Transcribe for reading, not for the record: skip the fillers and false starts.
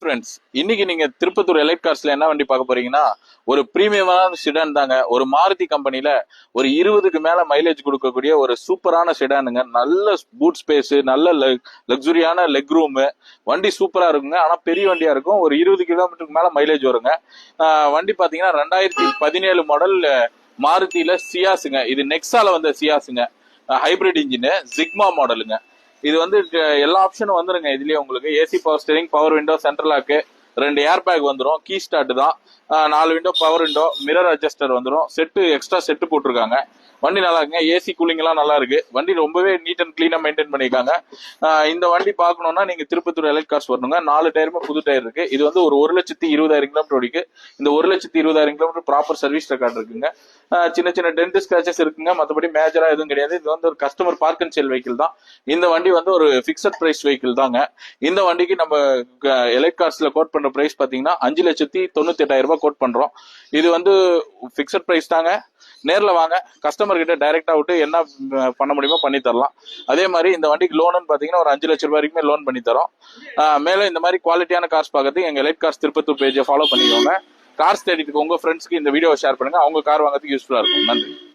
Friends, இன்னைக்கு நீங்க Tirupattur elite கார்ஸ்ல என்ன வண்டி பார்க்க போறீங்கன்னா, ஒரு பிரீமியமான செடான் தாங்க. ஒரு மாருதி கம்பெனில ஒரு 20க்கு மேல மைலேஜ் கொடுக்கக்கூடிய ஒரு சூப்பரான செடானுங்க. நல்ல பூட் ஸ்பேஸ், நல்ல லக்ஸுரியான லெக் ரூம். வண்டி சூப்பரா இருக்குங்க. ஆனா பெரிய வண்டியா இருக்கும். ஒரு 20 கிலோமீட்டருக்கு மேல மைலேஜ் வருங்க. வண்டி பாத்தீங்கன்னா 2017 மாடல் மாருதியில சியாஸுங்க. இது நெக்ஸால வந்த சியாஸுங்க. ஹைபிரிட் இன்ஜின் ஜிக்மா மாடலுங்க. இது வந்து எல்லா ஆப்ஷனும் வந்துருங்க. இதுலயே உங்களுக்கு AC power steering, power window, central lock, 2 air bag வந்துடும், கீ ஸ்டார்ட் தான், 4 window, power window, mirror adjuster வந்துடும், செட்டு எக்ஸ்ட்ரா செட்டு போட்டிருக்காங்க. வண்டி நல்லா இருக்குங்க. ஏசி கூலிங் எல்லாம் நல்லா இருக்கு. வண்டி ரொம்பவே நீட் அண்ட் கிளீனா மெயின்டைன் பண்ணிருக்காங்க. இந்த வண்டி பார்க்கணும்னா நீங்க திருப்பத்தூர் எலைட் கார்ஸ் வரணுங்க. 4 டயருமே புது டயர் இருக்கு. இது வந்து ஒரு 1,20,000 கிலோமீட்டர் ஓடிக்கு. இந்த 1,20,000 கிலோமீட்டர் ப்ராப்பர் சர்வீஸ் ரெக்கார்ட் இருக்குங்க. சின்ன சின்ன டென்ட் ஸ்கிராச்சஸ் இருக்குங்க. மற்றபடி மேஜரா எதுவும் கிடையாது. இது வந்து ஒரு customer park and sale vehicle தான். இந்த வண்டி வந்து ஒரு பிக்சட் பிரைஸ் வெஹிக்கிள் தாங்க. இந்த வண்டிக்கு நம்ம எலைட் கார்ஸ்ல கோட் பண்ற பிரைஸ் பாத்தீங்கன்னா 5,98,000 கோட் பண்றோம். இது வந்து பிக்சட் பிரைஸ் தாங்க. நேர்ல வாங்க, கஸ்டமர் கிட்ட டைரக்டா விட்டு என்ன பண்ண முடியுமோ பண்ணி தரலாம். அதே மாதிரி இந்த வண்டிக்கு லோனுன்னு பாத்தீங்கன்னா ஒரு 5 லட்சம் ரூபாய் வரைக்குமே லோன் பண்ணி தரோம். மேலும் இந்த மாதிரி குவாலிட்டியான கார்ஸ் பார்க்கறதுக்கு எங்க எலைட் கார்ஸ் திருப்பத்தூர் பேஜை ஃபாலோ பண்ணிக்கோங்க. கார்ஸ் தேடிட்டு உங்க ஃப்ரெண்ட்ஸ்க்கு இந்த வீடியோவை ஷேர் பண்ணுங்க. அவங்க கார் வாங்குறதுக்கு யூஸ்ஃபுல்லா இருக்கும். நன்றி.